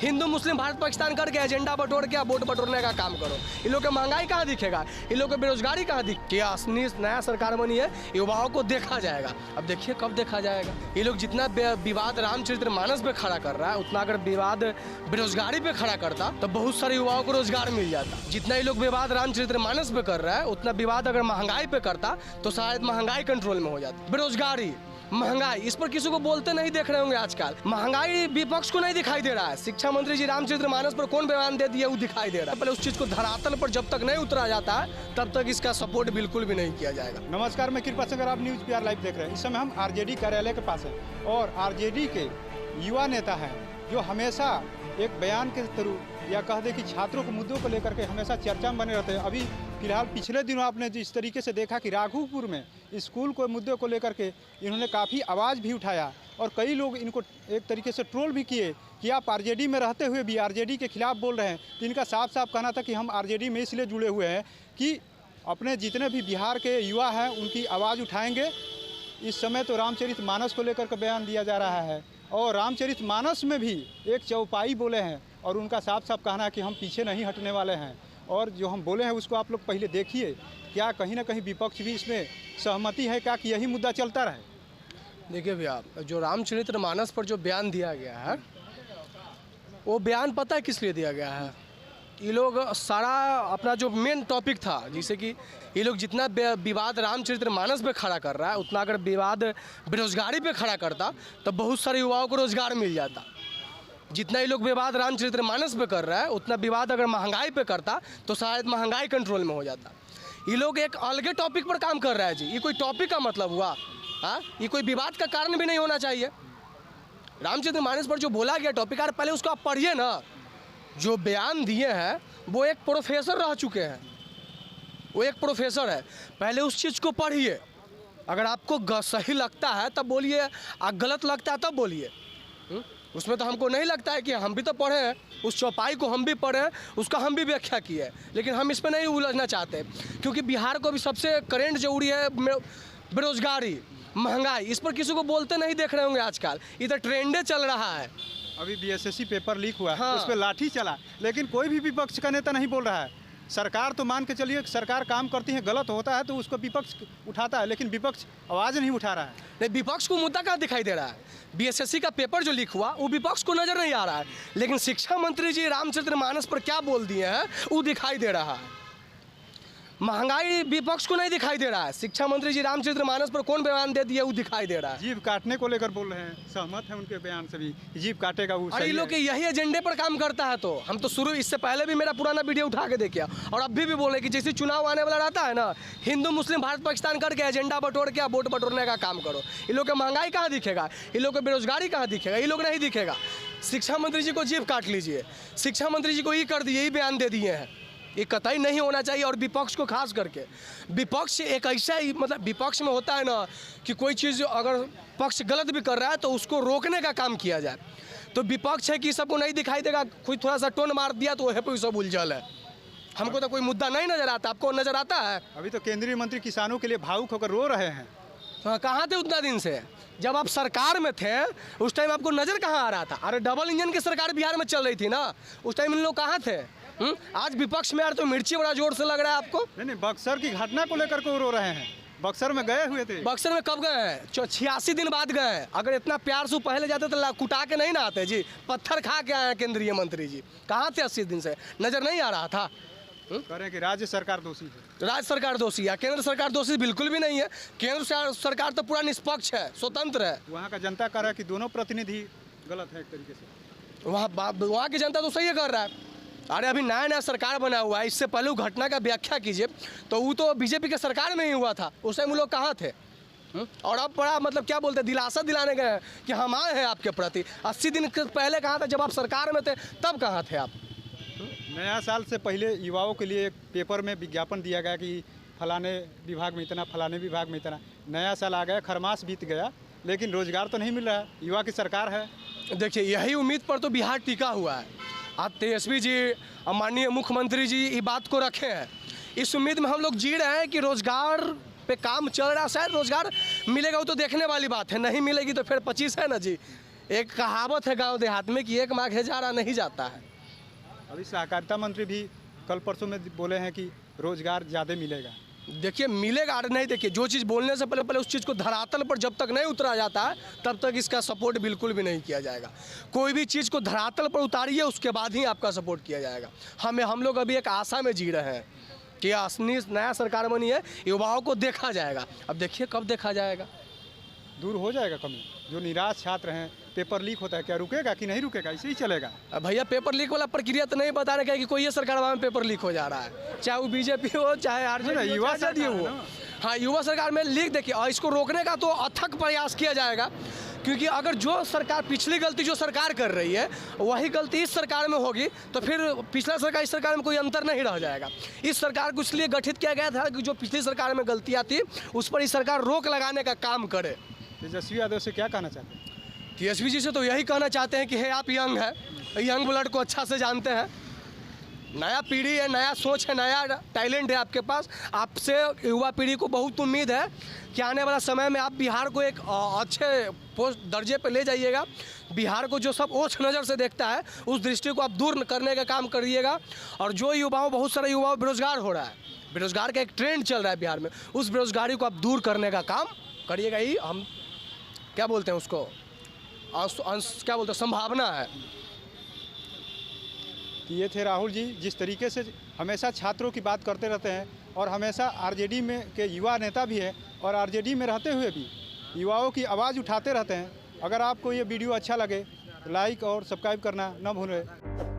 हिंदू मुस्लिम भारत पाकिस्तान करके एजेंडा बटोर के वोट बटोरने का काम करो। इन लोग की महंगाई कहाँ दिखेगा, इन लोग की बेरोजगारी कहाँ दिखे। असली नया सरकार बनी है, युवाओं को देखा जाएगा। अब देखिए कब देखा जाएगा। ये लोग जितना विवाद रामचरितमानस पे खड़ा कर रहा है, उतना अगर विवाद बेरोजगारी पे खड़ा करता तो बहुत सारे युवाओं को रोजगार मिल जाता। जितना ये लोग विवाद रामचरितमानस पे कर रहा है, उतना विवाद अगर महंगाई पे करता तो शायद महंगाई कंट्रोल में हो जाती। बेरोजगारी, महंगाई, इस पर किसी को बोलते नहीं देख रहे होंगे आजकल। महंगाई विपक्ष को नहीं दिखाई दे रहा है। शिक्षा मंत्री जी रामचरितमानस पर कौन बयान दे दिया वो दिखाई दे रहा है। पहले उस चीज को धरातल पर जब तक नहीं उतरा जाता है तब तक इसका सपोर्ट बिल्कुल भी नहीं किया जाएगा। नमस्कार, मैं कृपा शंकर, आप न्यूज़ PR लाइव देख रहे हैं। इस समय हम आरजेडी कार्यालय के पास हैं और आरजेडी के युवा नेता हैं जो हमेशा एक बयान के थ्रू या कह दे कि छात्रों के मुद्दों को लेकर के हमेशा चर्चा में बने रहते हैं। अभी फिलहाल पिछले दिनों आपने जिस तरीके से देखा कि राघोपुर में स्कूल को मुद्दे को लेकर के इन्होंने काफ़ी आवाज़ भी उठाया और कई लोग इनको एक तरीके से ट्रोल भी किए कि आप आरजेडी में रहते हुए भी आरजेडी के खिलाफ बोल रहे हैं। तो इनका साफ साफ कहना था कि हम आरजेडी में इसलिए जुड़े हुए हैं कि अपने जितने भी बिहार के युवा हैं उनकी आवाज़ उठाएंगे। इस समय तो रामचरितमानस को लेकर के बयान दिया जा रहा है और रामचरितमानस में भी एक चौपाई बोले हैं और उनका साफ साफ कहना है कि हम पीछे नहीं हटने वाले हैं। और जो हम बोले हैं उसको आप लोग पहले देखिए, क्या कहीं ना कहीं विपक्ष भी इसमें सहमति है क्या कि यही मुद्दा चलता रहे। देखिए भैया, जो रामचरितमानस पर जो बयान दिया गया है वो बयान पता है किस लिए दिया गया है। ये लोग सारा अपना जो मेन टॉपिक था, जैसे कि ये लोग जितना विवाद रामचरितमानस पे खड़ा कर रहा है, उतना अगर विवाद बेरोजगारी पे खड़ा करता तो बहुत सारे युवाओं को रोजगार मिल जाता। जितना ये लोग विवाद रामचरितमानस पे कर रहा है, उतना विवाद अगर महंगाई पे करता तो शायद महंगाई कंट्रोल में हो जाता। ये लोग एक अलगे टॉपिक पर काम कर रहा है जी। ये कोई टॉपिक का मतलब हुआ? हाँ, ये कोई विवाद का कारण भी नहीं होना चाहिए। रामचरितमानस पर जो बोला गया टॉपिक, यार पहले उसको आप पढ़िए ना। जो बयान दिए हैं वो एक प्रोफेसर रह चुके हैं, वो एक प्रोफेसर है। पहले उस चीज़ को पढ़िए। अगर आपको सही लगता है तब बोलिए, और गलत लगता है तब बोलिए। उसमें तो हमको नहीं लगता है कि हम भी तो पढ़े हैं, उस चौपाई को हम भी पढ़े हैं, उसका हम भी व्याख्या किए हैं, लेकिन हम इसमें नहीं उलझना चाहते क्योंकि बिहार को भी सबसे करेंट जरूरी है बेरोजगारी, महंगाई। इस पर किसी को बोलते नहीं देख रहे होंगे आजकल। इधर ट्रेंडे चल रहा है। अभी BSSC पेपर लीक हुआ है, हाँ। उस पर लाठी चला, लेकिन कोई भी विपक्ष का नेता नहीं बोल रहा है। सरकार तो मान के चलिए, सरकार काम करती है, गलत होता है तो उसको विपक्ष उठाता है, लेकिन विपक्ष आवाज़ नहीं उठा रहा है। नहीं, विपक्ष को मुद्दा क्या दिखाई दे रहा है? BSSC का पेपर जो लीक हुआ वो विपक्ष को नजर नहीं आ रहा है, लेकिन शिक्षा मंत्री जी रामचरितमानस पर क्या बोल दिए हैं वो दिखाई दे रहा है। महंगाई विपक्ष को नहीं दिखाई दे रहा है। शिक्षा मंत्री जी रामचरितमानस पर कौन बयान दे दिया वो दिखाई दे रहा है। जीभ काटने को लेकर बोल रहे हैं, सहमत है उनके बयान से भी, जीभ काटेगा वो। अरे ये लोग यही एजेंडे पर काम करता है। तो हम तो शुरू, इससे पहले भी मेरा पुराना वीडियो उठा के देखिए और अभी भी बोले कि जैसे चुनाव आने वाला रहता है ना, हिंदू मुस्लिम भारत पाकिस्तान करके एजेंडा बटोर के वोट बटोरने का काम करो। ये लोग की महंगाई कहाँ दिखेगा, ये लोग की बेरोजगारी कहाँ दिखेगा, ये लोग नहीं दिखेगा। शिक्षा मंत्री जी को जीभ काट लीजिए, शिक्षा मंत्री जी को ये कर दिए, यही बयान दे दिए हैं। ये कतई नहीं होना चाहिए। और विपक्ष को खास करके, विपक्ष एक ऐसा ही, मतलब विपक्ष में होता है ना कि कोई चीज़ अगर पक्ष गलत भी कर रहा है तो उसको रोकने का काम किया जाए। तो विपक्ष है कि सबको नहीं दिखाई देगा, कोई थोड़ा सा टोन मार दिया तो वह पे सब उलझल है। हमको तो कोई मुद्दा नहीं नजर आता। आपको नजर आता है? अभी तो केंद्रीय मंत्री किसानों के लिए भावुक होकर रो रहे हैं। हाँ, कहाँ थे उतना दिन से? जब आप सरकार में थे उस टाइम आपको नज़र कहाँ आ रहा था? अरे डबल इंजन की सरकार बिहार में चल रही थी ना, उस टाइम इन लोग कहाँ थे? आज विपक्ष में यार तो मिर्ची बड़ा जोर से लग रहा है आपको। नहीं, बक्सर की घटना को लेकर को रो रहे हैं। बक्सर में गए हुए थे। बक्सर में कब गए हैं? 86 दिन बाद गए हैं। अगर इतना प्यार से पहले जाते तो कुटा के नहीं ना आते जी। पत्थर खा के आए हैं केंद्रीय मंत्री जी। कहाँ थे 80 दिन से? नजर नहीं आ रहा था? करें कि राज्य सरकार दोषी है। राज्य सरकार दोषी है, केंद्र सरकार दोषी बिल्कुल भी नहीं है। केंद्र सरकार तो पूरा निष्पक्ष है, स्वतंत्र है। वहाँ का जनता कह रहा है कि दोनों प्रतिनिधि गलत है एक तरीके से। वहाँ की जनता तो सही कर रहा है। अरे अभी नया नया सरकार बना हुआ है, इससे पहले घटना का व्याख्या कीजिए तो वो तो बीजेपी के सरकार में ही हुआ था। उस टाइम वो लोग कहाँ थे? और अब बड़ा मतलब क्या बोलते हैं, दिलासा दिलाने गए कि हम आए हैं आपके प्रति। 80 दिन पहले कहाँ था? जब आप सरकार में थे तब कहाँ थे आप? नया साल से पहले युवाओं के लिए एक पेपर में विज्ञापन दिया गया कि फलाने विभाग में इतना, फलाने विभाग में इतना। नया साल आ गया, खरमास बीत गया, लेकिन रोजगार तो नहीं मिल रहा है। युवा की सरकार है। देखिए, यही उम्मीद पर तो बिहार टिका हुआ है। आज तेजस्वी जी, माननीय मुख्यमंत्री जी ये बात को रखे हैं। इस उम्मीद में हम लोग जी रहे हैं कि रोजगार पे काम चल रहा है, शायद रोजगार मिलेगा। वो तो देखने वाली बात है, नहीं मिलेगी तो फिर 25 है ना जी। एक कहावत है गांव देहात में कि एक माँ घेजारा नहीं जाता है। अभी सहकारिता मंत्री भी कल परसों में बोले हैं कि रोजगार ज़्यादा मिलेगा। देखिए मिलेगा और नहीं, देखिए जो चीज़ बोलने से पहले उस चीज़ को धरातल पर जब तक नहीं उतरा जाता है तब तक इसका सपोर्ट बिल्कुल भी नहीं किया जाएगा। कोई भी चीज़ को धरातल पर उतारिए उसके बाद ही आपका सपोर्ट किया जाएगा। हम लोग अभी एक आशा में जी रहे हैं कि असली नया सरकार बनी है, युवाओं को देखा जाएगा। अब देखिए कब देखा जाएगा। दूर हो जाएगा कमी। जो निराश छात्र हैं, पेपर लीक होता है, क्या रुकेगा कि नहीं रुकेगा, इसे ही चलेगा। भैया पेपर लीक वाला प्रक्रिया तो नहीं बता रहे कि कोई ये सरकार में पेपर लीक हो जा रहा है, चाहे वो बीजेपी हो चाहे आरजेडी युवा हो। हाँ, युवा सरकार में लीक देखिए, और इसको रोकने का तो अथक प्रयास किया जाएगा, क्योंकि अगर जो सरकार पिछली गलती जो सरकार कर रही है वही गलती इस सरकार में होगी तो फिर पिछला सरकार इस सरकार में कोई अंतर नहीं रह जाएगा। इस सरकार को इसलिए गठित किया गया था कि जो पिछली सरकार में गलतियाँ थी उस पर इस सरकार रोक लगाने का काम करे। तेजस्वी यादव से क्या कहना चाहते हैं? तेजस्वी जी से तो यही कहना चाहते हैं कि है आप यंग है, यंग ब्लड को अच्छा से जानते हैं, नया पीढ़ी है, नया सोच है, नया टैलेंट है आपके पास। आपसे युवा पीढ़ी को बहुत उम्मीद है कि आने वाला समय में आप बिहार को एक अच्छे पोस्ट दर्जे पर ले जाइएगा। बिहार को जो सब ओछ नज़र से देखता है उस दृष्टि को आप दूर करने का काम करिएगा। और जो युवाओं, बहुत सारे युवाओं बेरोजगार हो रहा है, बेरोजगार का एक ट्रेंड चल रहा है बिहार में, उस बेरोजगारी को आप दूर करने का काम करिएगा। ही हम क्या बोलते हैं उसको, क्या बोलते हैं, संभावना है। ये थे राहुल जी, जिस तरीके से हमेशा छात्रों की बात करते रहते हैं और हमेशा आरजेडी में के युवा नेता भी हैं और आरजेडी में रहते हुए भी युवाओं की आवाज़ उठाते रहते हैं। अगर आपको ये वीडियो अच्छा लगे तो लाइक और सब्सक्राइब करना न भूलें।